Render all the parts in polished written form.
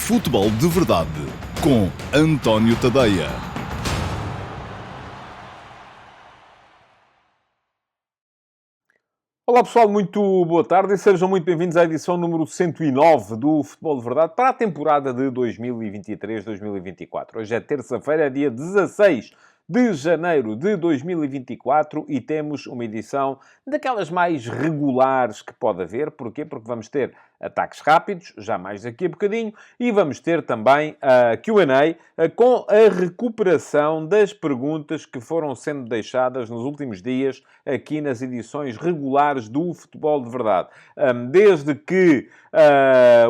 Futebol de Verdade com António Tadeia. Olá pessoal, muito boa tarde e sejam muito bem-vindos à edição número 109 do Futebol de Verdade para a temporada de 2023-2024. Hoje é terça-feira, é dia 16 de janeiro de 2024 e temos uma edição daquelas mais regulares que pode haver. Porquê? Porque vamos ter ataques rápidos, já mais daqui a bocadinho, e vamos ter também a Q&A com a recuperação das perguntas que foram sendo deixadas nos últimos dias aqui nas edições regulares do Futebol de Verdade. Desde que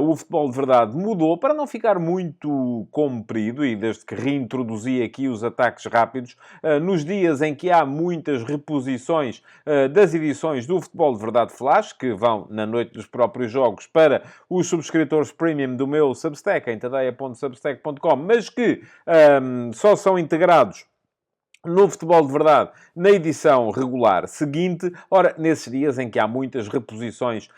o Futebol de Verdade mudou, para não ficar muito comprido, e desde que reintroduzi aqui os ataques rápidos, nos dias em que há muitas reposições das edições do Futebol de Verdade Flash, que vão na noite dos próprios jogos para os subscritores premium do meu Substack, em tadeia.substack.com, mas que só são integrados no Futebol de Verdade, na edição regular seguinte. Ora, nesses dias em que há muitas reposições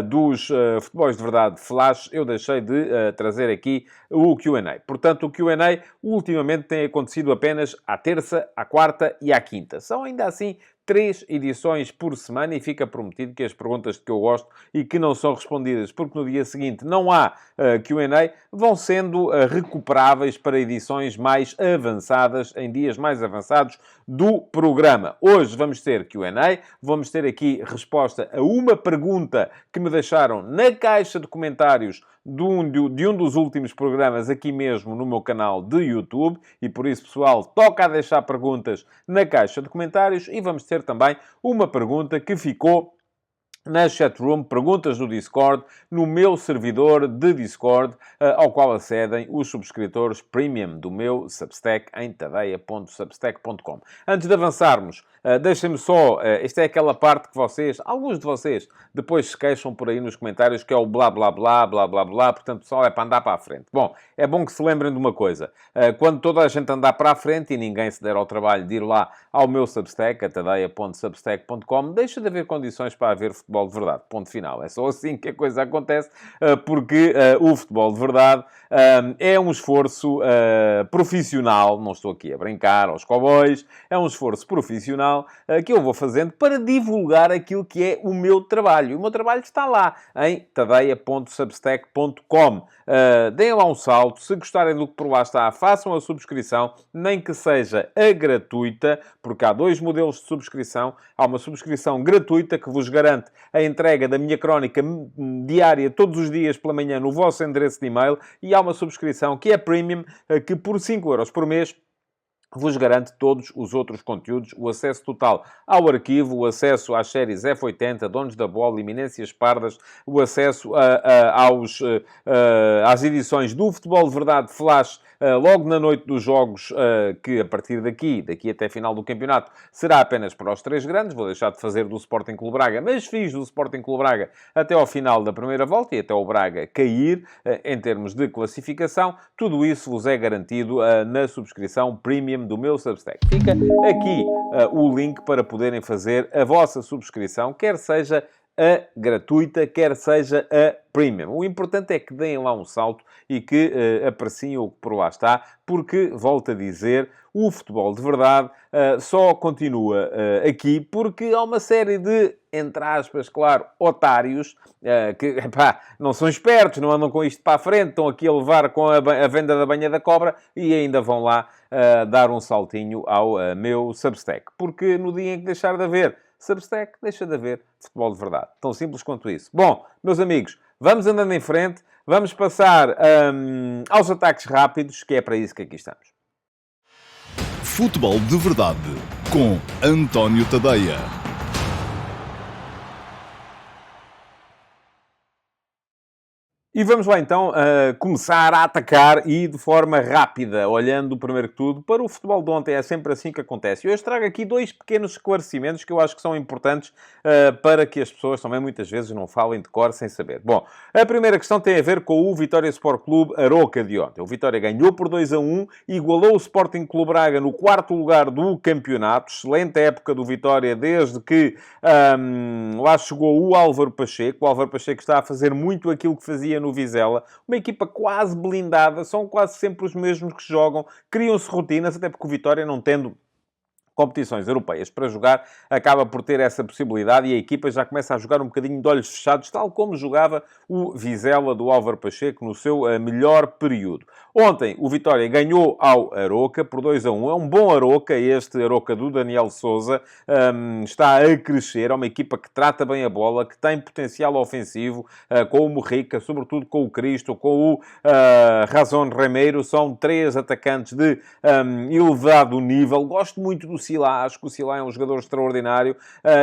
dos Futebols de Verdade Flash, eu deixei de trazer aqui o Q&A. Portanto, o Q&A ultimamente tem acontecido apenas à terça, à quarta e à quinta. São ainda assim 3 edições por semana e fica prometido que as perguntas que eu gosto e que não são respondidas porque no dia seguinte não há Q&A, vão sendo recuperáveis para edições mais avançadas, em dias mais avançados do programa. Hoje vamos ter Q&A, vamos ter aqui resposta a uma pergunta que me deixaram na caixa de comentários de um dos últimos programas aqui mesmo no meu canal de YouTube, e por isso, pessoal, toca a deixar perguntas na caixa de comentários, e vamos ter também uma pergunta que ficou na chatroom, perguntas do Discord, no meu servidor de Discord, ao qual acedem os subscritores premium do meu Substack em tadeia.substack.com. Antes de avançarmos, deixem-me só, esta é aquela parte que alguns de vocês, depois se queixam por aí nos comentários, que é o blá blá blá, blá blá blá, portanto, pessoal, é para andar para a frente. Bom, é bom que se lembrem de uma coisa. Quando toda a gente andar para a frente e ninguém se der ao trabalho de ir lá ao meu Substack, a tadeia.substack.com, deixa de haver condições para haver futebol de verdade. Ponto final. É só assim que a coisa acontece, porque o futebol de verdade é um esforço profissional. Não estou aqui a brincar aos cowboys. É um esforço profissional que eu vou fazendo para divulgar aquilo que é o meu trabalho. O meu trabalho está lá em tadeia.substack.com. Deem lá um salto. Se gostarem do que por lá está, façam a subscrição, nem que seja a gratuita, porque há 2 modelos de subscrição. Há uma subscrição gratuita que vos garante a entrega da minha crónica diária todos os dias pela manhã no vosso endereço de e-mail, e há uma subscrição que é premium, que por 5€ por mês vos garante todos os outros conteúdos, o acesso total ao arquivo, o acesso às séries F80, Donos da Bola, Iminências Pardas, o acesso às edições do Futebol de Verdade Flash, logo na noite dos jogos, que a partir daqui até a final do campeonato, será apenas para os 3 grandes. Vou deixar de fazer do Sporting Clube Braga, mas fiz do Sporting Clube Braga até ao final da primeira volta e até o Braga cair, em termos de classificação. Tudo isso vos é garantido na subscrição premium do meu Substack. Fica aqui o link para poderem fazer a vossa subscrição, quer seja a gratuita, quer seja a premium. O importante é que deem lá um salto e que apreciem o que por lá está, porque, volto a dizer, o futebol de verdade só continua aqui porque há uma série de, entre aspas, claro, otários, que, epá, não são espertos, não andam com isto para a frente, estão aqui a levar com a venda da banha da cobra e ainda vão lá dar um saltinho ao meu Substack. Porque no dia em que deixar de haver Substack, deixa de haver futebol de verdade. Tão simples quanto isso. Bom, meus amigos, vamos andando em frente, vamos passar aos ataques rápidos, que é para isso que aqui estamos. Futebol de Verdade com António Tadeia. E vamos lá então começar a atacar e de forma rápida, olhando primeiro que tudo para o futebol de ontem. É sempre assim que acontece. Eu hoje trago aqui 2 pequenos esclarecimentos que eu acho que são importantes para que as pessoas também muitas vezes não falem de cor sem saber. Bom, a primeira questão tem a ver com o Vitória Sport Clube Aroca de ontem. O Vitória ganhou por 2-1, igualou o Sporting Clube Braga no 4º lugar do campeonato. Excelente época do Vitória desde que lá chegou o Álvaro Pacheco. O Álvaro Pacheco está a fazer muito aquilo que fazia no no Vizela, uma equipa quase blindada, são quase sempre os mesmos que jogam, criam-se rotinas, até porque o Vitória, não tendo competições europeias para jogar, acaba por ter essa possibilidade e a equipa já começa a jogar um bocadinho de olhos fechados, tal como jogava o Vizela do Álvaro Pacheco no seu melhor período. Ontem, o Vitória ganhou ao Aroca por 2-1. É um bom Aroca, este Aroca do Daniel Sousa. Está a crescer, é uma equipa que trata bem a bola, que tem potencial ofensivo, com o Morrica, sobretudo com o Cristo, com o Razón Remeiro. São três atacantes de elevado nível. Gosto muito do Sila, acho que o Sila é um jogador extraordinário,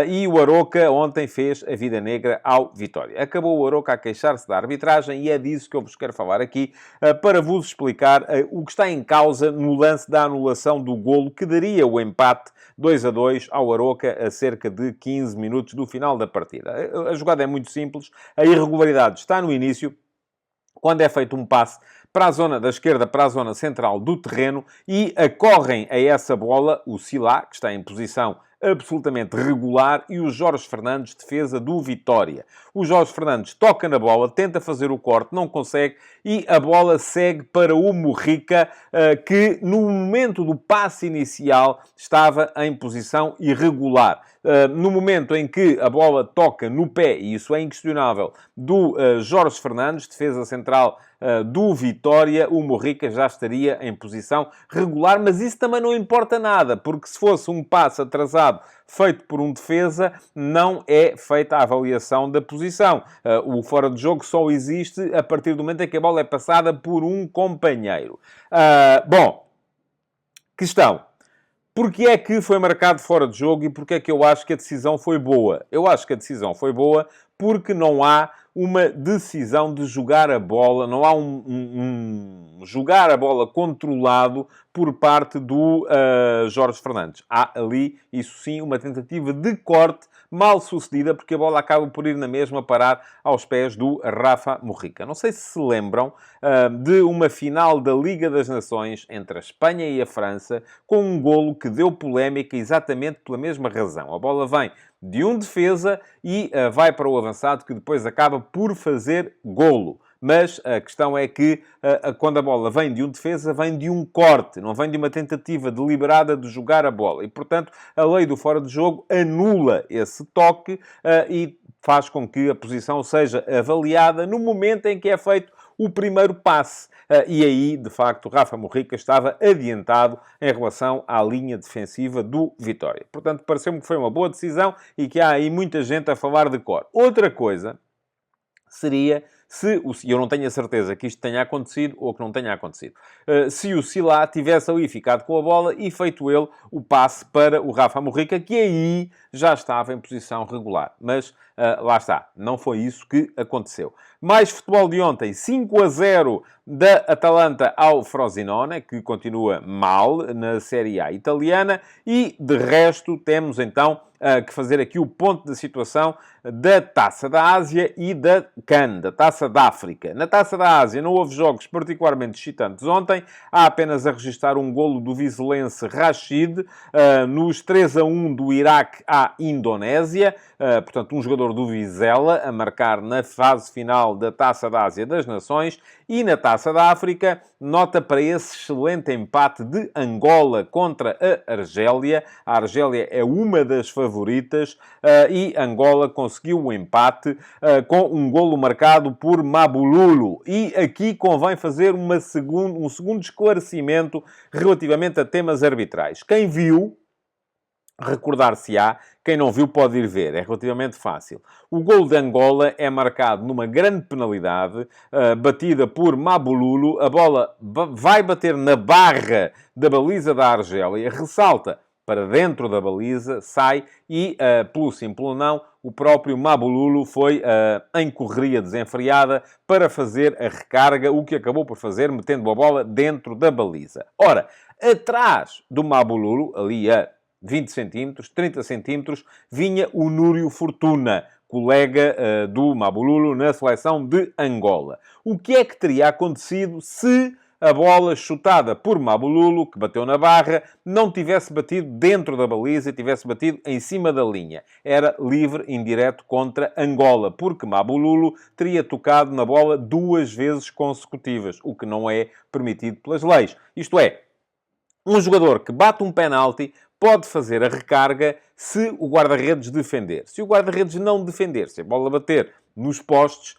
e o Aroca ontem fez a vida negra ao Vitória. Acabou o Aroca a queixar-se da arbitragem e é disso que eu vos quero falar aqui, para vos explicar o que está em causa no lance da anulação do golo que daria o empate 2-2 ao Aroca a cerca de 15 minutos do final da partida. A jogada é muito simples, a irregularidade está no início, quando é feito um passe para a zona da esquerda, para a zona central do terreno, e acorrem a essa bola o Sila, que está em posição absolutamente regular, e o Jorge Fernandes, defesa do Vitória. O Jorge Fernandes toca na bola, tenta fazer o corte, não consegue, e a bola segue para o Morrica, que no momento do passe inicial estava em posição irregular. No momento em que a bola toca no pé, e isso é inquestionável, do Jorge Fernandes, defesa central do Vitória, o Morrica já estaria em posição regular, mas isso também não importa nada, porque se fosse um passe atrasado feito por um defesa, não é feita a avaliação da posição. O fora de jogo só existe a partir do momento em que a bola é passada por um companheiro. Bom, questão. Porquê é que foi marcado fora de jogo e porquê é que eu acho que a decisão foi boa? Eu acho que a decisão foi boa porque não há uma decisão de jogar a bola, não há jogar a bola controlado por parte do Jorge Fernandes. Há ali, isso sim, uma tentativa de corte mal sucedida, porque a bola acaba por ir na mesma parar aos pés do Rafa Morrica. Não sei se se lembram de uma final da Liga das Nações entre a Espanha e a França, com um golo que deu polémica exatamente pela mesma razão. A bola vem de um defesa e vai para o avançado, que depois acaba por fazer golo. Mas a questão é que, quando a bola vem de um defesa, vem de um corte, não vem de uma tentativa deliberada de jogar a bola. E, portanto, a lei do fora de jogo anula esse toque e faz com que a posição seja avaliada no momento em que é feito o primeiro passe. E aí, de facto, Rafa Morrica estava adiantado em relação à linha defensiva do Vitória. Portanto, pareceu-me que foi uma boa decisão e que há aí muita gente a falar de cor. Outra coisa seria e eu não tenho a certeza que isto tenha acontecido ou que não tenha acontecido, se o Sila tivesse ali ficado com a bola e feito ele o passe para o Rafa Morrica, que aí já estava em posição regular. Mas lá está, não foi isso que aconteceu. Mais futebol de ontem, 5-0 da Atalanta ao Frosinone, que continua mal na Série A italiana, e de resto temos então que fazer aqui o ponto da situação da Taça da Ásia e da CAN, da Taça da África. Na Taça da Ásia não houve jogos particularmente excitantes ontem, há apenas a registrar um golo do vizelense Rashid, nos 3-1 do Iraque à Indonésia, portanto um jogador do Vizela a marcar na fase final da Taça da Ásia das Nações. E na Taça da África, nota para esse excelente empate de Angola contra a Argélia. A Argélia é uma das favoritas e Angola conseguiu o empate com um golo marcado por Mabululu. E aqui convém fazer um segundo esclarecimento relativamente a temas arbitrais. Quem viu, recordar-se-á. Quem não viu pode ir ver, é relativamente fácil. O golo de Angola é marcado numa grande penalidade, batida por Mabululu. A bola vai bater na barra da baliza da Argélia, ressalta para dentro da baliza, sai e, pelo simples não, o próprio Mabululu foi em correria desenfreada para fazer a recarga, o que acabou por fazer, metendo a bola dentro da baliza. Ora, atrás do Mabululu, ali a 20 centímetros, 30 centímetros, vinha o Núrio Fortuna, colega do Mabululu na seleção de Angola. O que é que teria acontecido se a bola chutada por Mabululu, que bateu na barra, não tivesse batido dentro da baliza e tivesse batido em cima da linha. Era livre indireto contra Angola, porque Mabululu teria tocado na bola 2 vezes consecutivas, o que não é permitido pelas leis. Isto é, um jogador que bate um penalti pode fazer a recarga se o guarda-redes defender. Se o guarda-redes não defender, se a bola bater nos postes,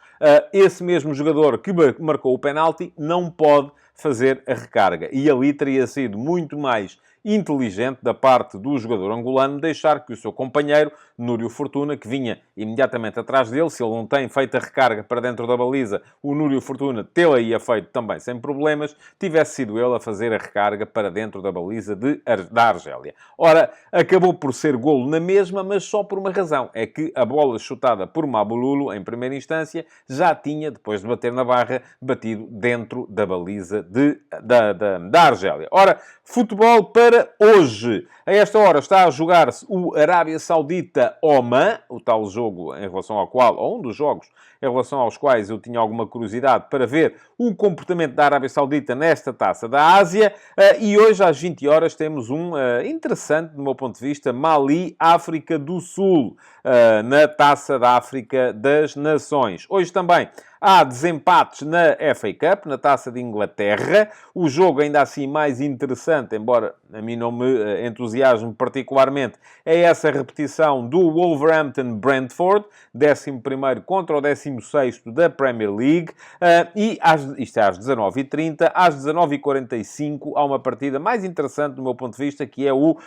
esse mesmo jogador que marcou o penalti não pode fazer a recarga. E ali teria sido muito mais inteligente da parte do jogador angolano deixar que o seu companheiro, Núrio Fortuna, que vinha imediatamente atrás dele, se ele não tem feito a recarga para dentro da baliza, o Núrio Fortuna tê-la ia feito também sem problemas, tivesse sido ele a fazer a recarga para dentro da baliza da Argélia. Ora, acabou por ser golo na mesma, mas só por uma razão. É que a bola chutada por Mabululu, em primeira instância, já tinha, depois de bater na barra, batido dentro da baliza da Argélia. Ora, futebol para hoje. A esta hora está a jogar-se o Arábia Saudita-Oman, o tal jogo em relação ao qual, ou um dos jogos em relação aos quais eu tinha alguma curiosidade para ver o comportamento da Arábia Saudita nesta Taça da Ásia. E hoje, às 20 horas, temos um interessante, do meu ponto de vista, Mali-África do Sul, na Taça da África das Nações. Hoje também há desempates na FA Cup, na Taça de Inglaterra. O jogo ainda assim mais interessante, embora a mim não me entusiasme particularmente, é essa repetição do Wolverhampton-Brentford, 11º contra o 16º da Premier League. E isto é às 19h30. Às 19h45 há uma partida mais interessante do meu ponto de vista, que é o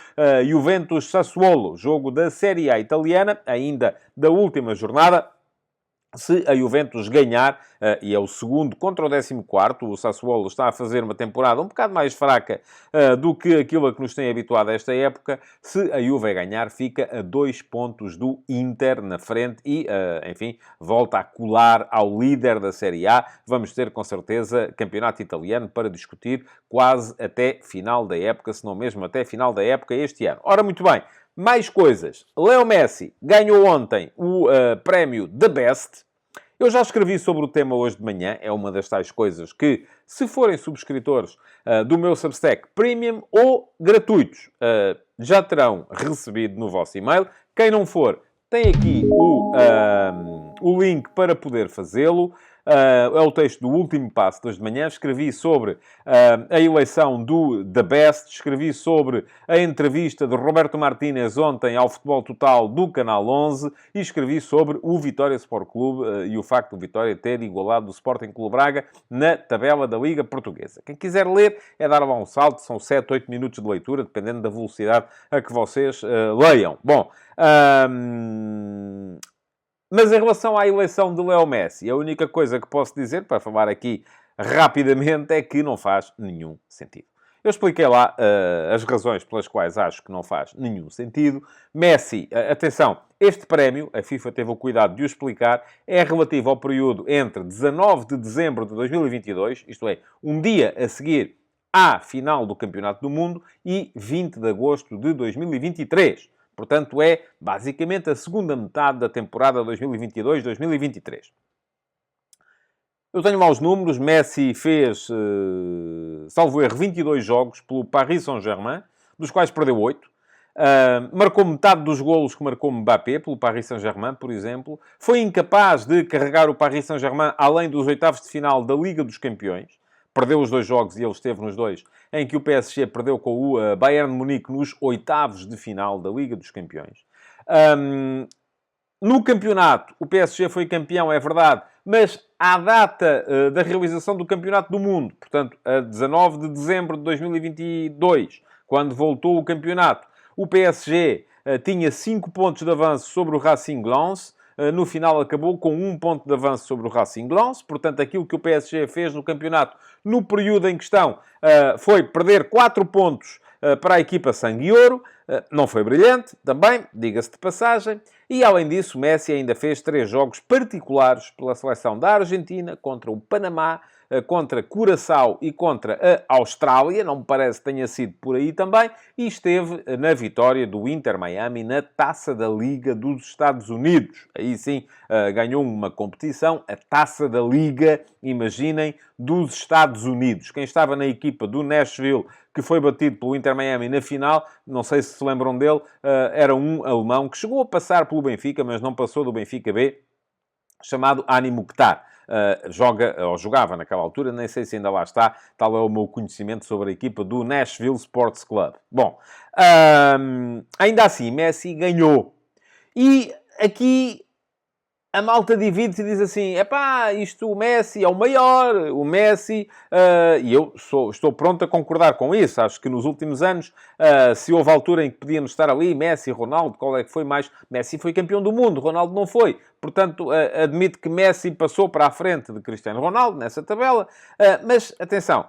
Juventus-Sassuolo, jogo da Série A italiana, ainda da última jornada. Se a Juventus ganhar, e é o segundo contra o 14º, o Sassuolo está a fazer uma temporada um bocado mais fraca do que aquilo a que nos tem habituado a esta época. Se a Juve ganhar, fica a 2 pontos do Inter na frente e, enfim, volta a colar ao líder da Série A. Vamos ter, com certeza, campeonato italiano para discutir quase até final da época, se não mesmo até final da época este ano. Ora, muito bem. Mais coisas. Leo Messi ganhou ontem o prémio The Best. Eu já escrevi sobre o tema hoje de manhã. É uma das tais coisas que, se forem subscritores do meu Substack Premium ou gratuitos, já terão recebido no vosso e-mail. Quem não for, tem aqui o link para poder fazê-lo. É o texto do último passo de hoje de manhã. Escrevi sobre a eleição do The Best. Escrevi sobre a entrevista de Roberto Martínez ontem ao Futebol Total do Canal 11. E escrevi sobre o Vitória Sport Clube e o facto do Vitória ter igualado o Sporting Clube Braga na tabela da Liga Portuguesa. Quem quiser ler, é dar lá um salto. São 7, 8 minutos de leitura, dependendo da velocidade a que vocês leiam. Bom... Mas em relação à eleição de Leo Messi, a única coisa que posso dizer, para falar aqui rapidamente, é que não faz nenhum sentido. Eu expliquei lá as razões pelas quais acho que não faz nenhum sentido. Messi, atenção, este prémio, a FIFA teve o cuidado de o explicar, é relativo ao período entre 19 de dezembro de 2022, isto é, um dia a seguir à final do Campeonato do Mundo, e 20 de agosto de 2023. Portanto, é basicamente a segunda metade da temporada 2022-2023. Eu tenho maus números. Messi fez, salvo erro, 22 jogos pelo Paris Saint-Germain, dos quais perdeu 8. Marcou metade dos golos que marcou Mbappé pelo Paris Saint-Germain, por exemplo. Foi incapaz de carregar o Paris Saint-Germain além dos oitavos de final da Liga dos Campeões. Perdeu os 2 jogos e ele esteve nos 2, em que o PSG perdeu com o Bayern de Munique nos oitavos de final da Liga dos Campeões. No campeonato, o PSG foi campeão, é verdade, mas à data da realização do Campeonato do Mundo, portanto, a 19 de dezembro de 2022, quando voltou o campeonato, o PSG tinha 5 pontos de avanço sobre o Racing Lens. No final acabou com 1 ponto de avanço sobre o Racing Lens. Portanto, aquilo que o PSG fez no campeonato, no período em questão, foi perder 4 pontos para a equipa sangue e ouro. Não foi brilhante, também, diga-se de passagem. E, além disso, Messi ainda fez 3 jogos particulares pela seleção da Argentina, contra o Panamá, contra Curaçao e contra a Austrália, não me parece que tenha sido por aí também, e esteve na vitória do Inter Miami na Taça da Liga dos Estados Unidos. Aí sim, ganhou uma competição, a Taça da Liga, imaginem, dos Estados Unidos. Quem estava na equipa do Nashville, que foi batido pelo Inter Miami na final, não sei se se lembram dele, era um alemão que chegou a passar pelo Benfica, mas não passou do Benfica B, chamado Hani Mukhtar. Jogava naquela altura, nem sei se ainda lá está, tal é o meu conhecimento sobre a equipa do Nashville Sports Club. Bom, ainda assim, Messi ganhou. E aqui a malta divide-se e diz assim, o Messi é o maior, o Messi... e eu estou pronto a concordar com isso. Acho que nos últimos anos, se houve altura em que podíamos estar ali, Messi, Ronaldo, qual é que foi mais? Messi foi campeão do mundo, Ronaldo não foi. Portanto, admito que Messi passou para a frente de Cristiano Ronaldo nessa tabela. Mas, atenção,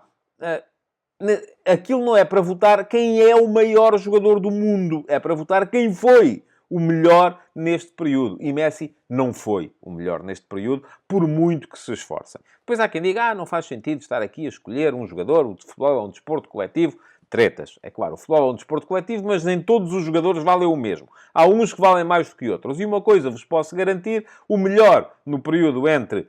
aquilo não é para votar quem é o maior jogador do mundo. É para votar quem foi o melhor neste período. E Messi não foi o melhor neste período, por muito que se esforcem. Depois há quem diga, não faz sentido estar aqui a escolher um jogador, o futebol é um desporto coletivo. Tretas. É claro, o futebol é um desporto coletivo, mas nem todos os jogadores valem o mesmo. Há uns que valem mais do que outros. E uma coisa vos posso garantir, o melhor no período entre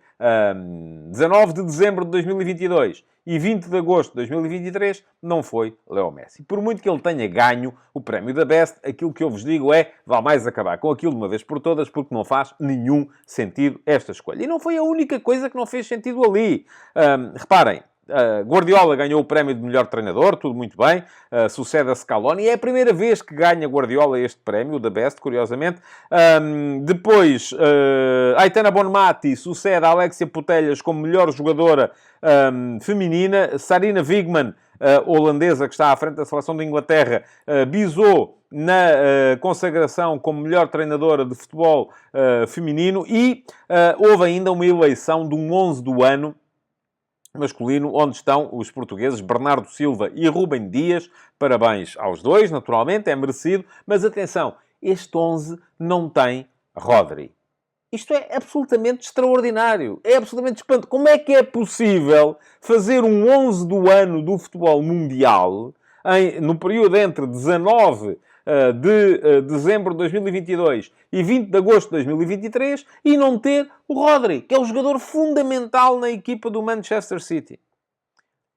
19 de dezembro de 2022 e 20 de agosto de 2023 não foi Leo Messi. Por muito que ele tenha ganho o prémio da Best, aquilo que eu vos digo é, vale mais acabar com aquilo de uma vez por todas, porque não faz nenhum sentido esta escolha. E não foi a única coisa que não fez sentido ali. Reparem, Guardiola ganhou o prémio de melhor treinador, tudo muito bem, sucede a Scaloni, e é a primeira vez que ganha Guardiola este prémio, o da Best, curiosamente. Depois, Aitana Bonmati sucede a Alexia Putellas como melhor jogadora feminina, Sarina Wiegman, holandesa, que está à frente da seleção da Inglaterra, bisou na consagração como melhor treinadora de futebol feminino, e houve ainda uma eleição de um 11 do ano, masculino, onde estão os portugueses Bernardo Silva e Rubem Dias. Parabéns aos dois, naturalmente, é merecido. Mas atenção, este 11 não tem Rodri. Isto é absolutamente extraordinário. É absolutamente espantoso. Como é que é possível fazer um 11 do ano do futebol mundial no período entre 19 de dezembro de 2022 e 20 de agosto de 2023 e não ter o Rodri, que é o jogador fundamental na equipa do Manchester City?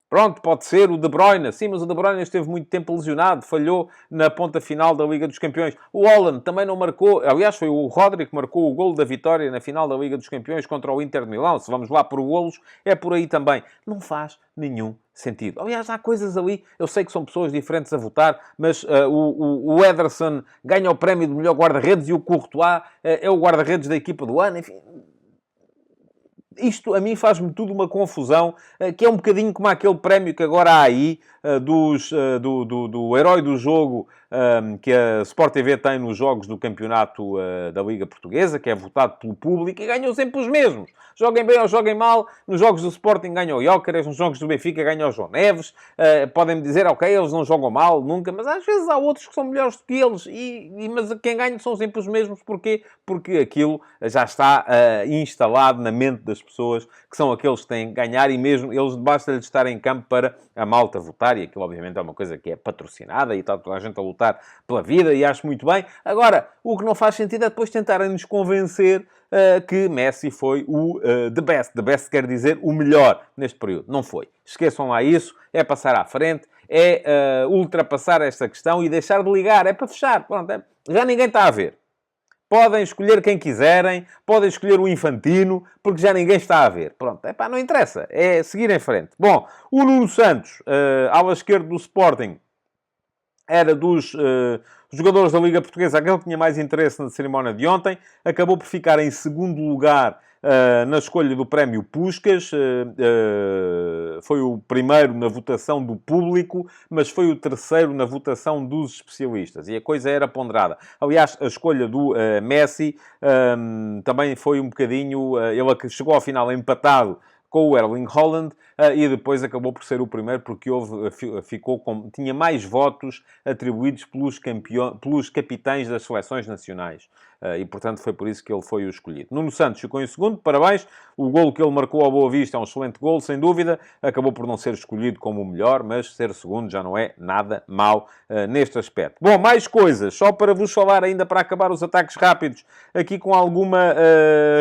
Pronto, pode ser o De Bruyne. Sim, mas o De Bruyne esteve muito tempo lesionado. Falhou na ponta final da Liga dos Campeões. O Haaland também não marcou. Aliás, foi o Rodri que marcou o golo da vitória na final da Liga dos Campeões contra o Inter de Milão. Se vamos lá por golos, é por aí também. Não faz nenhum sentido. Aliás, há coisas ali... Eu sei que são pessoas diferentes a votar, mas o Ederson ganha o prémio de melhor guarda-redes e o Courtois é o guarda-redes da equipa do ano. Enfim... Isto, a mim, faz-me tudo uma confusão, que é um bocadinho como aquele prémio que agora há aí, do herói do jogo, que a Sport TV tem nos jogos do campeonato da Liga Portuguesa, que é votado pelo público, e ganham sempre os mesmos. Joguem bem ou joguem mal, nos jogos do Sporting ganha o Jóqueres, nos jogos do Benfica ganha o João Neves. Podem-me dizer, ok, eles não jogam mal, nunca, mas às vezes há outros que são melhores do que eles, mas quem ganha são sempre os mesmos. Porquê? Porque aquilo já está instalado na mente das pessoas, que são aqueles que têm que ganhar, e mesmo eles basta-lhes estar em campo para a malta votar, e aquilo obviamente é uma coisa que é patrocinada e está toda a gente a lutar pela vida, e acho muito bem. Agora, o que não faz sentido é depois tentarem nos convencer que Messi foi o the best. The best quer dizer o melhor neste período. Não foi. Esqueçam lá isso, é passar à frente, é ultrapassar esta questão e deixar de ligar, é para fechar. Pronto, já ninguém está a ver. Podem escolher quem quiserem, podem escolher o Infantino, porque já ninguém está a ver. Pronto, não interessa, é seguir em frente. Bom, o Nuno Santos, ala esquerdo do Sporting, era dos jogadores da Liga Portuguesa aquele que tinha mais interesse na cerimónia de ontem. Acabou por ficar em segundo lugar na escolha do prémio Puskás. Foi o primeiro na votação do público, mas foi o terceiro na votação dos especialistas. E a coisa era ponderada. Aliás, a escolha do Messi também foi um bocadinho... ele chegou ao final empatado com o Erling Haaland, e depois acabou por ser o primeiro porque tinha mais votos atribuídos pelos capitães das seleções nacionais. E, portanto, foi por isso que ele foi o escolhido. Nuno Santos ficou em segundo, parabéns. O golo que ele marcou ao Boa Vista é um excelente golo, sem dúvida. Acabou por não ser escolhido como o melhor, mas ser segundo já não é nada mau neste aspecto. Bom, mais coisas. Só para vos falar ainda, para acabar os ataques rápidos, aqui com alguma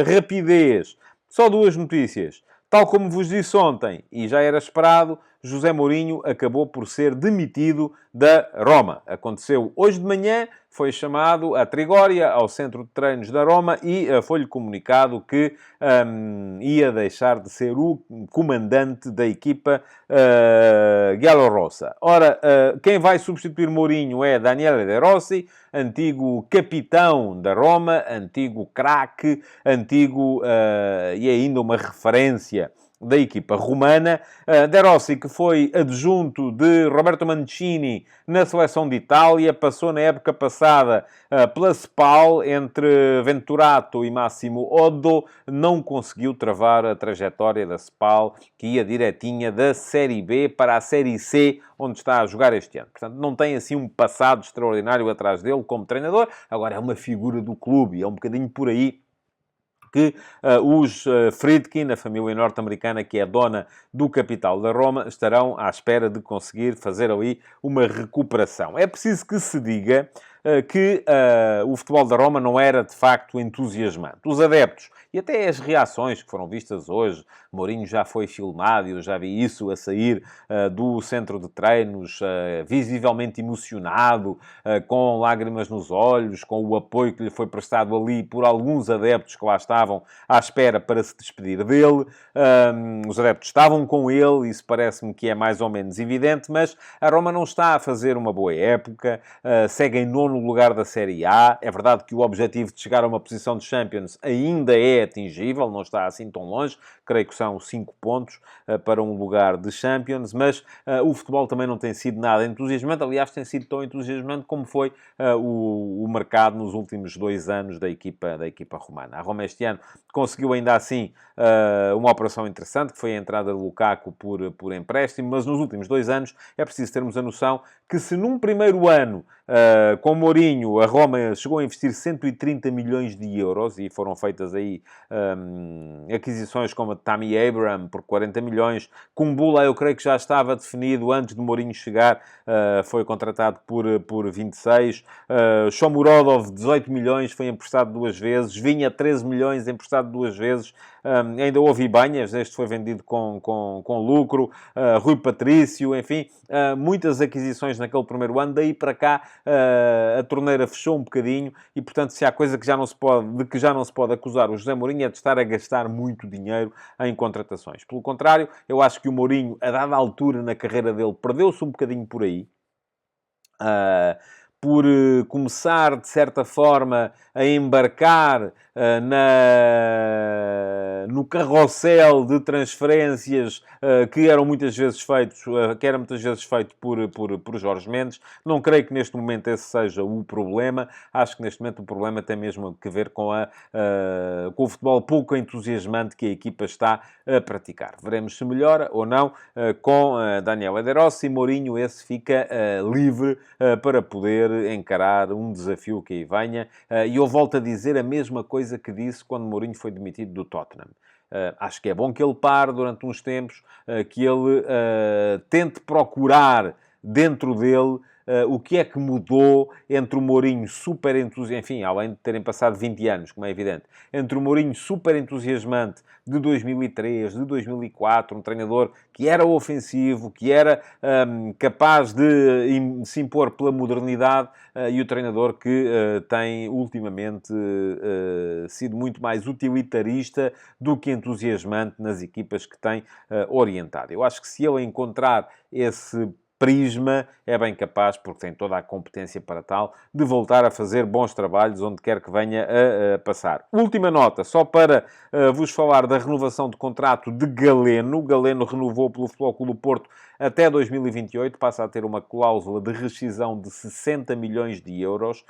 rapidez. Só duas notícias. Tal como vos disse ontem, e já era esperado, José Mourinho acabou por ser demitido da Roma. Aconteceu hoje de manhã, foi chamado a Trigória, ao centro de treinos da Roma, e foi-lhe comunicado que ia deixar de ser o comandante da equipa Giallorossa. Ora, quem vai substituir Mourinho é Daniele De Rossi, antigo capitão da Roma, antigo craque, e ainda uma referência da equipa romana. De Rossi, que foi adjunto de Roberto Mancini na seleção de Itália, passou na época passada pela Spal, entre Venturato e Massimo Oddo, não conseguiu travar a trajetória da Spal, que ia direitinha da Série B para a Série C, onde está a jogar este ano. Portanto, não tem assim um passado extraordinário atrás dele como treinador. Agora é uma figura do clube e é um bocadinho por aí que os Friedkin, a família norte-americana que é dona do capital da Roma, estarão à espera de conseguir fazer ali uma recuperação. É preciso que se diga que o futebol da Roma não era, de facto, entusiasmante. Os adeptos, e até as reações que foram vistas hoje, Mourinho já foi filmado, e eu já vi isso a sair do centro de treinos, visivelmente emocionado, com lágrimas nos olhos, com o apoio que lhe foi prestado ali por alguns adeptos que lá estavam à espera para se despedir dele. Os adeptos estavam com ele, isso parece-me que é mais ou menos evidente, mas a Roma não está a fazer uma boa época, segue em nono lugar da Série A. É verdade que o objetivo de chegar a uma posição de Champions ainda é atingível, não está assim tão longe, creio que são 5 pontos para um lugar de Champions, mas o futebol também não tem sido nada entusiasmante. Aliás, tem sido tão entusiasmante como foi o mercado nos últimos 2 anos da equipa romana. A Roma este ano conseguiu ainda assim uma operação interessante, que foi a entrada de Lukaku por empréstimo, mas nos últimos 2 anos é preciso termos a noção que se num primeiro ano, com Mourinho, a Roma chegou a investir 130 milhões de euros e foram feitas aí aquisições como a Tammy Abraham por 40 milhões. Kumbula, eu creio que já estava definido antes de Mourinho chegar, foi contratado por 26. Shomurodov, 18 milhões, foi emprestado 2 vezes. Vinha 13 milhões, emprestado 2 vezes. Ainda houve Ibanhas, este foi vendido com lucro. Rui Patrício, enfim, muitas aquisições naquele primeiro ano. Daí para cá, a torneira fechou um bocadinho e, portanto, se há coisa que já não se pode acusar o José Mourinho é de estar a gastar muito dinheiro em contratações. Pelo contrário, eu acho que o Mourinho, a dada altura na carreira dele, perdeu-se um bocadinho por aí. Por começar, de certa forma, a embarcar no carrossel de transferências que era muitas vezes feito por Jorge Mendes. Não creio que neste momento esse seja o problema. Acho que neste momento o problema tem mesmo a ver com o futebol pouco entusiasmante que a equipa está a praticar. Veremos se melhora ou não com Daniele De Rossi. Mourinho, esse fica livre para poder encarar um desafio que aí venha. E eu volto a dizer a mesma coisa que disse quando Mourinho foi demitido do Tottenham. Acho que é bom que ele pare durante uns tempos, que ele tente procurar dentro dele o que é que mudou entre o Mourinho super entusiasmante, enfim, além de terem passado 20 anos, como é evidente, entre o Mourinho super entusiasmante de 2003, de 2004, um treinador que era ofensivo, que era capaz de se impor pela modernidade, e o treinador que tem ultimamente sido muito mais utilitarista do que entusiasmante nas equipas que tem orientado. Eu acho que se ele encontrar esse prisma, é bem capaz, porque tem toda a competência para tal, de voltar a fazer bons trabalhos onde quer que venha a passar. Última nota, só para vos falar da renovação de contrato de Galeno. Galeno renovou pelo Futebol Clube do Porto até 2028, passa a ter uma cláusula de rescisão de 60 milhões de euros.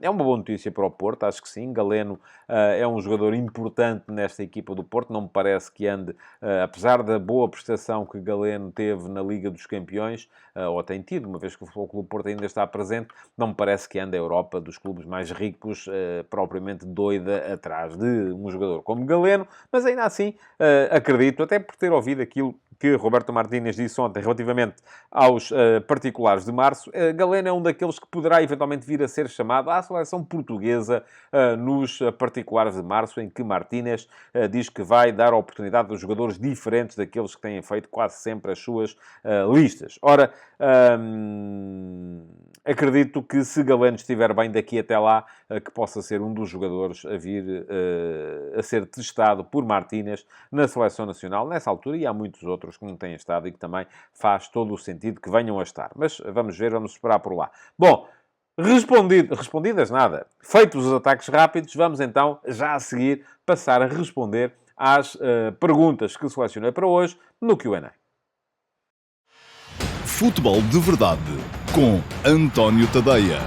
É uma boa notícia para o Porto, acho que sim. Galeno é um jogador importante nesta equipa do Porto. Não me parece que ande, apesar da boa prestação que Galeno teve na Liga dos Campeões, ou tem tido, uma vez que o Futebol Clube do Porto ainda está presente, não me parece que ande a Europa dos clubes mais ricos, propriamente doida atrás de um jogador como Galeno, mas ainda assim acredito, até por ter ouvido aquilo que Roberto Martínez disse ontem relativamente aos particulares de março, Galeno é um daqueles que poderá eventualmente vir a ser chamado à seleção portuguesa nos particulares de março, em que Martínez diz que vai dar a oportunidade a jogadores diferentes daqueles que têm feito quase sempre as suas listas. Ora, acredito que se Galeno estiver bem daqui até lá, que possa ser um dos jogadores a vir a ser testado por Martínez na seleção nacional, nessa altura, e há muitos outros que não têm estado e que também faz todo o sentido que venham a estar. Mas vamos ver, vamos esperar por lá. Bom, respondidas nada. Feitos os ataques rápidos, vamos então, já a seguir, passar a responder às perguntas que selecionei para hoje no Q&A. Futebol de Verdade com António Tadeia.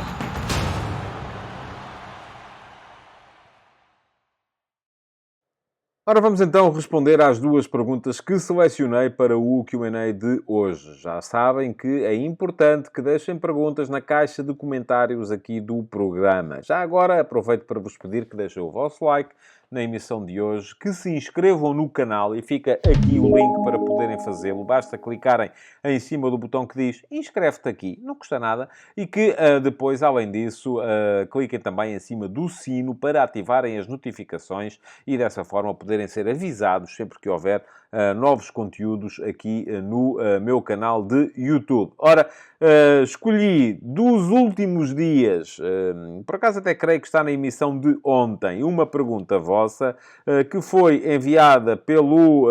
Ora, vamos então responder às duas perguntas que selecionei para o Q&A de hoje. Já sabem que é importante que deixem perguntas na caixa de comentários aqui do programa. Já agora aproveito para vos pedir que deixem o vosso like na emissão de hoje, que se inscrevam no canal e fica aqui o link para poderem fazê-lo. Basta clicarem em cima do botão que diz inscreve-te aqui, não custa nada, e que depois, além disso, cliquem também em cima do sino para ativarem as notificações e dessa forma poderem ser avisados sempre que houver novos conteúdos aqui no meu canal de YouTube. Ora, escolhi dos últimos dias, por acaso até creio que está na emissão de ontem, uma pergunta vossa que foi enviada pelo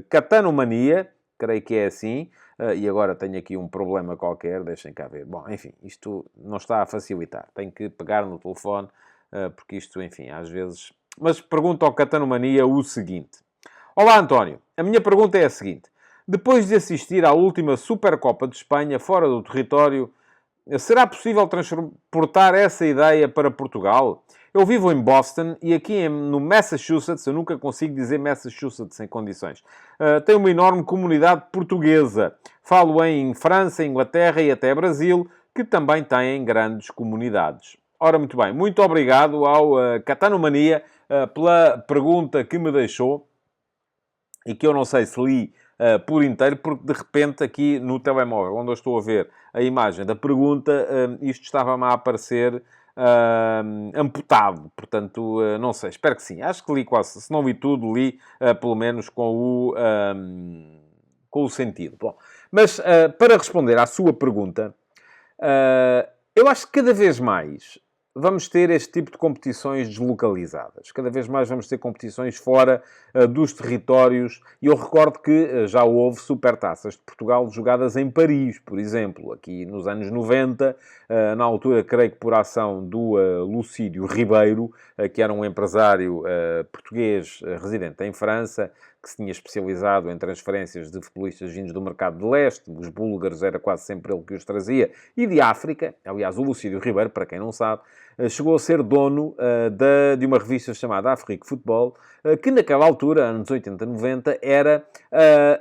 Catanomania, creio que é assim, e agora tenho aqui um problema qualquer, deixem cá ver. Bom, enfim, isto não está a facilitar. Tenho que pegar no telefone, porque isto, enfim, às vezes... Mas pergunto ao Catanomania o seguinte. Olá, António. A minha pergunta é a seguinte. Depois de assistir à última Supercopa de Espanha fora do território, será possível transportar essa ideia para Portugal? Eu vivo em Boston e aqui no Massachusetts, eu nunca consigo dizer Massachusetts em condições, tem uma enorme comunidade portuguesa. Falo em França, Inglaterra e até Brasil, que também têm grandes comunidades. Ora, muito bem. Muito obrigado ao Catanomania pela pergunta que me deixou e que eu não sei se li por inteiro, porque de repente aqui no telemóvel, onde eu estou a ver a imagem da pergunta, isto estava-me a aparecer amputado. Portanto, não sei, espero que sim. Acho que li quase, se não li tudo, li pelo menos com o sentido. Bom, mas para responder à sua pergunta, eu acho que cada vez mais vamos ter este tipo de competições deslocalizadas. Cada vez mais vamos ter competições fora dos territórios. E eu recordo que já houve supertaças de Portugal jogadas em Paris, por exemplo. Aqui nos anos 90, na altura, creio que por ação do Lucídio Ribeiro, que era um empresário português residente em França, que se tinha especializado em transferências de futebolistas vindos do mercado de leste, os búlgaros era quase sempre ele que os trazia, e de África. Aliás, o Lucídio Ribeiro, para quem não sabe, chegou a ser dono de uma revista chamada Afrique Football, que naquela altura, anos 80, 90, era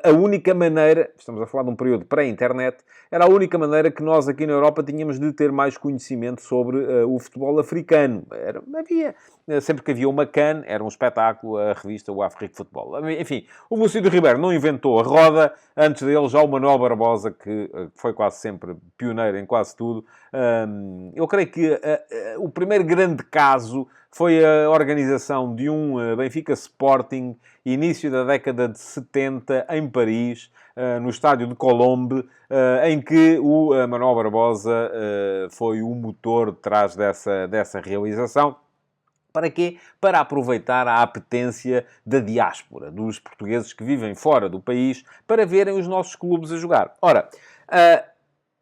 a única maneira, estamos a falar de um período pré-internet, era a única maneira que nós aqui na Europa tínhamos de ter mais conhecimento sobre o futebol africano. Sempre que havia uma CAN, era um espetáculo, a revista, o Afrique Football. Enfim, o Lucídio Ribeiro não inventou a roda, antes dele já o Manuel Barbosa, que foi quase sempre pioneiro em quase tudo. Eu creio que o primeiro grande caso foi a organização de um Benfica Sporting, início da década de 70, em Paris, no estádio de Colombe, em que o Manuel Barbosa foi o motor detrás dessa realização. Para quê? Para aproveitar a apetência da diáspora, dos portugueses que vivem fora do país, para verem os nossos clubes a jogar. Ora,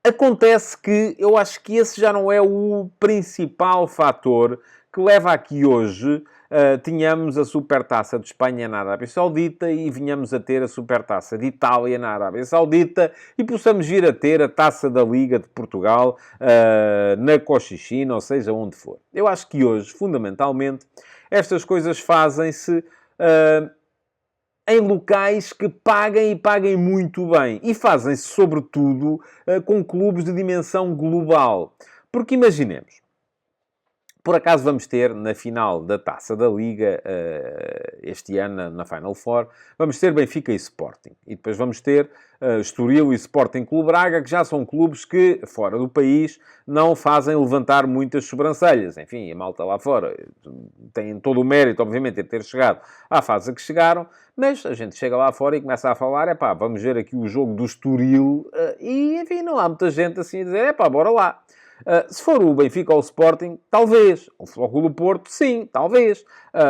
Acontece que eu acho que esse já não é o principal fator que leva a que hoje tínhamos a Supertaça de Espanha na Arábia Saudita e vinhamos a ter a Supertaça de Itália na Arábia Saudita e possamos vir a ter a Taça da Liga de Portugal na Cochichina, ou seja, onde for. Eu acho que hoje, fundamentalmente, estas coisas fazem-se em locais que paguem e paguem muito bem. E fazem-se, sobretudo, com clubes de dimensão global. Porque imaginemos, por acaso vamos ter, na final da Taça da Liga, este ano, na Final Four, vamos ter Benfica e Sporting. E depois vamos ter Estoril e Sporting Clube Braga, que já são clubes que, fora do país, não fazem levantar muitas sobrancelhas. Enfim, a malta lá fora tem todo o mérito, obviamente, de ter chegado à fase a que chegaram, mas a gente chega lá fora e começa a falar, vamos ver aqui o jogo do Estoril, e, enfim, não há muita gente assim a dizer, bora lá. Se for o Benfica ou o Sporting, talvez. O Futebol Clube do Porto, sim, talvez.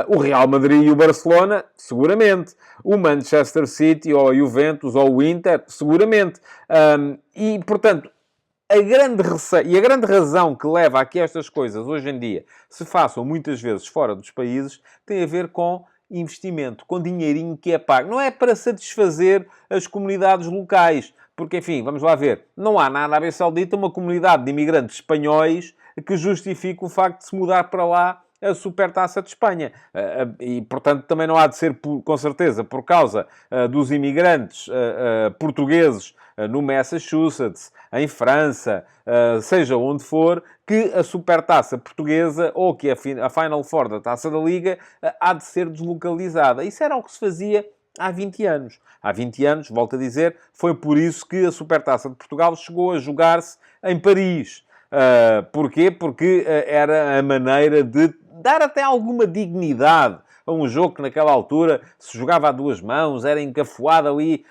O Real Madrid e o Barcelona, seguramente. O Manchester City ou a Juventus ou o Inter, seguramente. E, portanto, a grande razão que leva a que estas coisas, hoje em dia, se façam muitas vezes fora dos países, tem a ver com investimento, com dinheirinho que é pago. Não é para satisfazer as comunidades locais. Porque, enfim, vamos lá ver, não há na Arábia Saudita uma comunidade de imigrantes espanhóis que justifique o facto de se mudar para lá a Supertaça de Espanha. E, portanto, também não há de ser, com certeza, por causa dos imigrantes portugueses no Massachusetts, em França, seja onde for, que a Supertaça portuguesa ou que a Final Four da Taça da Liga há de ser deslocalizada. Isso era o que se fazia há 20 anos. Há 20 anos, volto a dizer, foi por isso que a Supertaça de Portugal chegou a jogar-se em Paris. Porquê? Porque era a maneira de dar até alguma dignidade a um jogo que naquela altura se jogava a duas mãos, era encafuado ali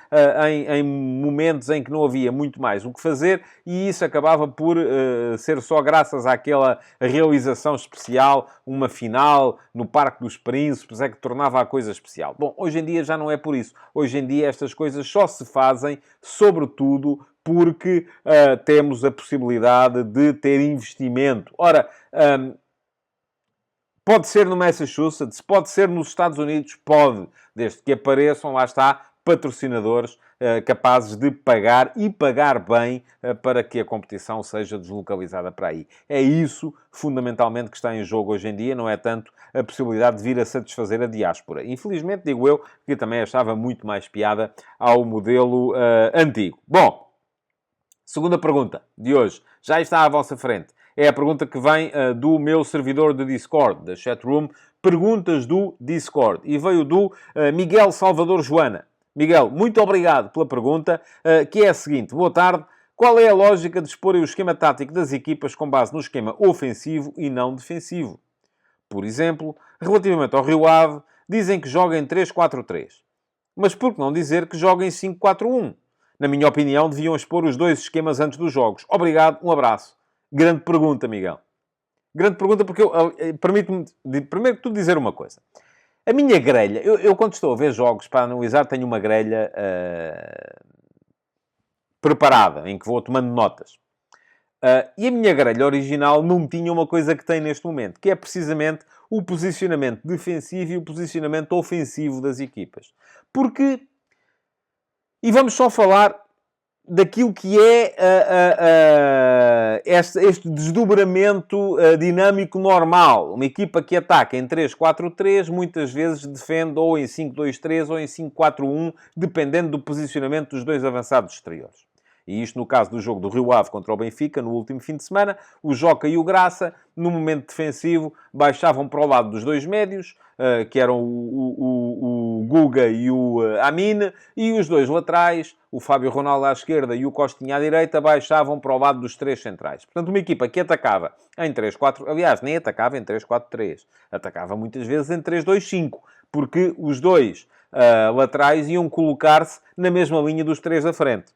em momentos em que não havia muito mais o que fazer, e isso acabava por ser só graças àquela realização especial, uma final no Parque dos Príncipes, é que tornava a coisa especial. Bom, hoje em dia já não é por isso. Hoje em dia estas coisas só se fazem, sobretudo, porque temos a possibilidade de ter investimento. Ora, pode ser no Massachusetts, pode ser nos Estados Unidos, pode, desde que apareçam, lá está, patrocinadores capazes de pagar e pagar bem para que a competição seja deslocalizada para aí. É isso, fundamentalmente, que está em jogo hoje em dia, não é tanto a possibilidade de vir a satisfazer a diáspora. Infelizmente, digo eu, que também achava muito mais piada ao modelo antigo. Bom, segunda pergunta de hoje, já está à vossa frente. É a pergunta que vem do meu servidor de Discord, da chatroom, perguntas do Discord. E veio do Miguel Salvador Joana. Miguel, muito obrigado pela pergunta, que é a seguinte. Boa tarde. Qual é a lógica de exporem o esquema tático das equipas com base no esquema ofensivo e não defensivo? Por exemplo, relativamente ao Rio Ave, dizem que joga em 3-4-3. Mas por que não dizer que joga em 5-4-1? Na minha opinião, deviam expor os dois esquemas antes dos jogos. Obrigado, um abraço. Grande pergunta, Miguel. Grande pergunta porque permite-me, primeiro que tudo, dizer uma coisa. A minha grelha, eu quando estou a ver jogos para analisar, tenho uma grelha preparada, em que vou tomando notas. E a minha grelha original não tinha uma coisa que tem neste momento, que é precisamente o posicionamento defensivo e o posicionamento ofensivo das equipas. Porque... E vamos só falar daquilo que é este desdobramento dinâmico normal. Uma equipa que ataca em 3-4-3, muitas vezes defende ou em 5-2-3 ou em 5-4-1, dependendo do posicionamento dos dois avançados exteriores. E isto no caso do jogo do Rio Ave contra o Benfica, no último fim de semana, o Joca e o Graça, no momento defensivo, baixavam para o lado dos dois médios, que eram o Guga e o Amin, e os dois laterais, o Fábio Ronaldo à esquerda e o Costinha à direita, baixavam para o lado dos três centrais. Portanto, uma equipa que atacava em 3-4... Aliás, nem atacava em 3-4-3. Atacava muitas vezes em 3-2-5, porque os dois laterais iam colocar-se na mesma linha dos três da frente.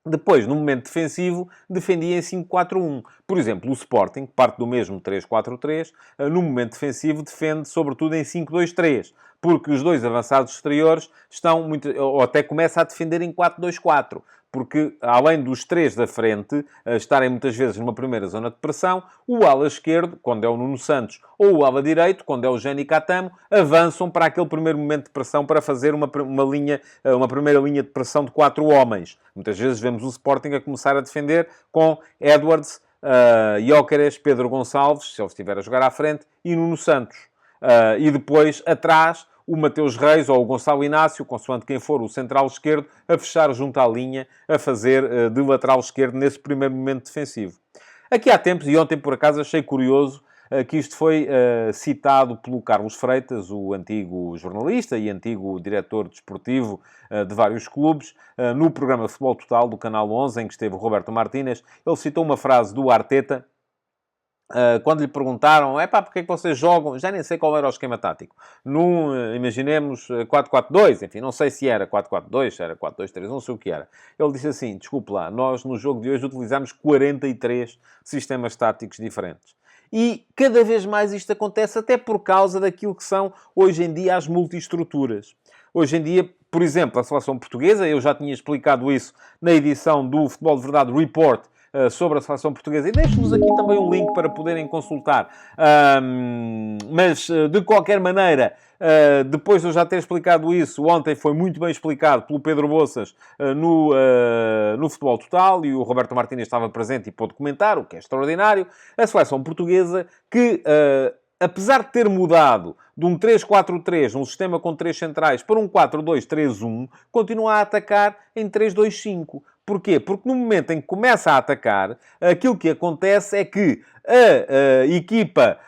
Depois, no momento defensivo, defendia em 5-4-1. Por exemplo, o Sporting, que parte do mesmo 3-4-3, no momento defensivo defende sobretudo em 5-2-3. porque os dois avançados exteriores estão muito, ou até começa a defender em 4-2-4. Porque, além dos três da frente estarem muitas vezes numa primeira zona de pressão, o ala esquerdo, quando é o Nuno Santos, ou o ala direito, quando é o Jani Catamo, avançam para aquele primeiro momento de pressão para fazer uma primeira linha de pressão de 4 homens. Muitas vezes vemos o Sporting a começar a defender com Edwards, Gyökeres, Pedro Gonçalves, se ele estiver a jogar à frente, e Nuno Santos. E depois, atrás, o Mateus Reis ou o Gonçalo Inácio, consoante quem for o central esquerdo, a fechar junto à linha, a fazer de lateral esquerdo nesse primeiro momento defensivo. Aqui há tempos, e ontem por acaso achei curioso, que isto foi citado pelo Carlos Freitas, o antigo jornalista e antigo diretor desportivo de vários clubes, no programa Futebol Total do Canal 11, em que esteve o Roberto Martínez. Ele citou uma frase do Arteta, quando lhe perguntaram, porque é que vocês jogam? Já nem sei qual era o esquema tático. Imaginemos 4-4-2, enfim, não sei se era 4-4-2, se era 4-2-3, não sei o que era. Ele disse assim, desculpe lá, nós no jogo de hoje utilizamos 43 sistemas táticos diferentes. E cada vez mais isto acontece até por causa daquilo que são, hoje em dia, as multiestruturas. Hoje em dia, por exemplo, a seleção portuguesa, eu já tinha explicado isso na edição do Futebol de Verdade Report, sobre a seleção portuguesa. E deixo-vos aqui também um link para poderem consultar. Mas, de qualquer maneira, depois de eu já ter explicado isso, ontem foi muito bem explicado pelo Pedro Boças no Futebol Total, e o Roberto Martínez estava presente e pôde comentar, o que é extraordinário. A seleção portuguesa que, apesar de ter mudado de um 3-4-3, um sistema com 3 centrais, para um 4-2-3-1, continua a atacar em 3-2-5. Porquê? Porque no momento em que começa a atacar, aquilo que acontece é que a equipa,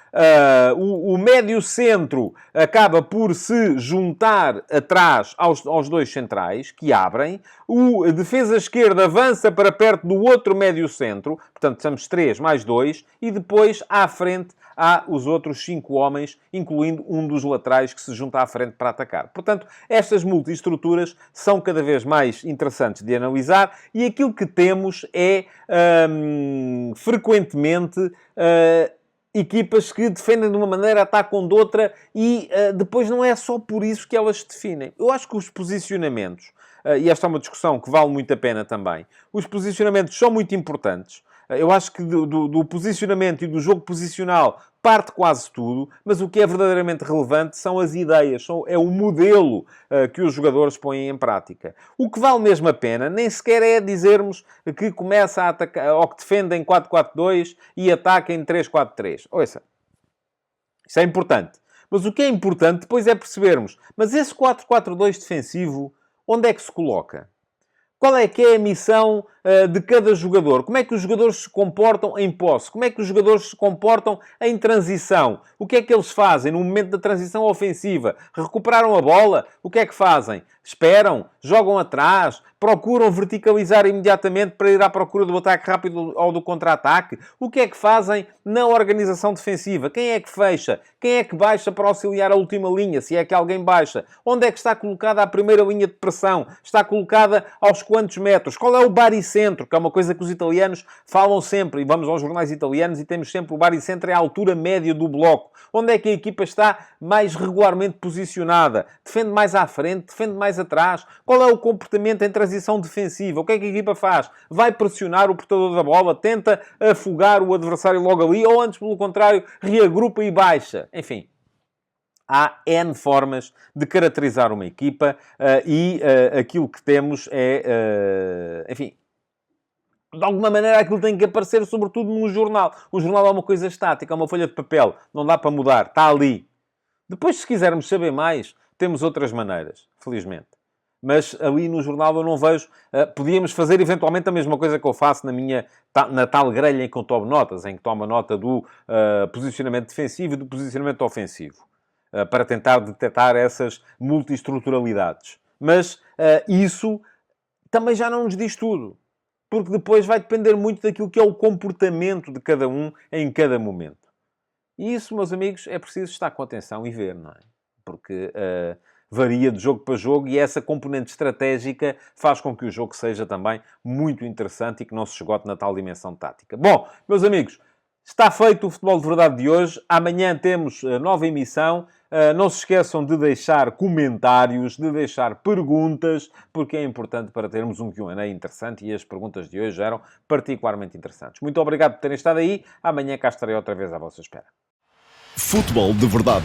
o médio centro, acaba por se juntar atrás aos dois centrais, que abrem. A defesa esquerda avança para perto do outro médio centro, portanto, somos 3 mais 2, e depois, à frente, há os outros 5 homens, incluindo um dos laterais que se junta à frente para atacar. Portanto, estas multiestruturas são cada vez mais interessantes de analisar, e aquilo que temos é, frequentemente, equipas que defendem de uma maneira, atacam de outra, e depois não é só por isso que elas se definem. Eu acho que os posicionamentos, e esta é uma discussão que vale muito a pena também, os posicionamentos são muito importantes. Eu acho que do posicionamento e do jogo posicional parte quase tudo, mas o que é verdadeiramente relevante são as ideias, é o modelo que os jogadores põem em prática. O que vale mesmo a pena nem sequer é dizermos que começa a atacar, ou que defende em 4-4-2 e ataca em 3-4-3. Ouça, isso é importante. Mas o que é importante depois é percebermos, mas esse 4-4-2 defensivo, onde é que se coloca? Qual é que é a missão de cada jogador? Como é que os jogadores se comportam em posse? Como é que os jogadores se comportam em transição? O que é que eles fazem no momento da transição ofensiva? Recuperaram a bola? O que é que fazem? Esperam? Jogam atrás? Procuram verticalizar imediatamente para ir à procura do ataque rápido ou do contra-ataque? O que é que fazem na organização defensiva? Quem é que fecha? Quem é que baixa para auxiliar a última linha, se é que alguém baixa? Onde é que está colocada a primeira linha de pressão? Está colocada aos quantos metros? Qual é o baricentro? Que é uma coisa que os italianos falam sempre. E vamos aos jornais italianos e temos sempre o baricentro é a altura média do bloco. Onde é que a equipa está mais regularmente posicionada? Defende mais à frente? Defende mais atrás? Qual é o comportamento em transição defensiva? O que é que a equipa faz? Vai pressionar o portador da bola? Tenta afogar o adversário logo ali? Ou antes, pelo contrário, reagrupa e baixa? Enfim. Há N formas de caracterizar uma equipa e aquilo que temos é, enfim, de alguma maneira aquilo tem que aparecer, sobretudo num jornal. O jornal é uma coisa estática, é uma folha de papel, não dá para mudar, está ali. Depois, se quisermos saber mais, temos outras maneiras, felizmente. Mas ali no jornal eu não vejo... podíamos fazer eventualmente a mesma coisa que eu faço na tal grelha em que eu tomo notas, em que tomo nota do posicionamento defensivo e do posicionamento ofensivo, para tentar detectar essas multiestruturalidades. Mas isso também já não nos diz tudo. Porque depois vai depender muito daquilo que é o comportamento de cada um em cada momento. E isso, meus amigos, é preciso estar com atenção e ver, não é? Porque varia de jogo para jogo e essa componente estratégica faz com que o jogo seja também muito interessante e que não se esgote na tal dimensão tática. Bom, meus amigos, está feito o Futebol de Verdade de hoje. Amanhã temos nova emissão. Não se esqueçam de deixar comentários, de deixar perguntas, porque é importante para termos um Q&A interessante e as perguntas de hoje eram particularmente interessantes. Muito obrigado por terem estado aí. Amanhã cá estarei outra vez à vossa espera. Futebol de Verdade